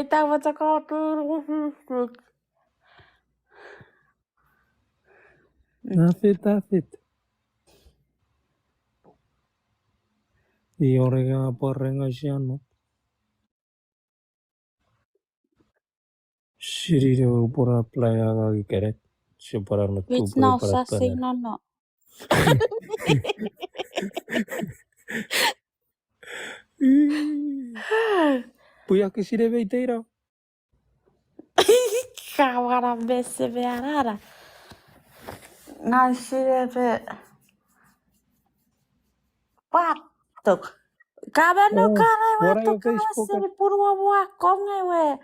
Ei tavoita kaatuu. Afit. Iorega porrenga siano. Shiriro pura playa kaki keret. Separa nutku Which pura now parat sasing parat. no. Puya kisire beiteira. Kawara bese bearara. Nasirebe. Patto. Kabano Wara karawato yo Facebook. kawasiri purwa wa kongewe.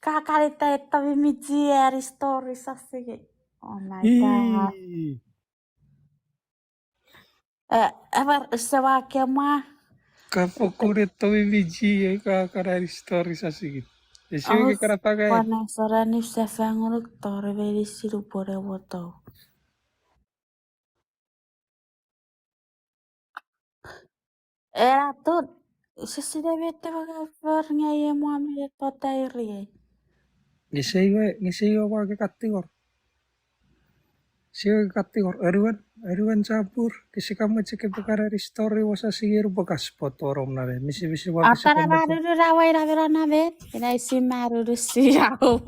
Kakarita etta vimizieri story sasigi. Oh my god. Ever se vakema. Kapokure tobi biji ka karari story sasigit. Esiwe ke karataga. Pane sorani se fanguru tore veri siru pore woto. Era tu se si deve te vaga ye muami to tairi. Ngiseiwe wa ke katigor. Siwe katigor Aruan cabur kisi kamu cek karari story wasa sigiru bekas potorom nare. Misi wa kisi Atara kamu. raru rawai ravera nave. Ina isi maru siau.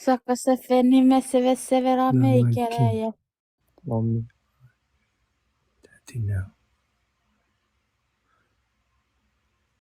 Saka se feni me se vera me ikere. Mommy. Daddy now.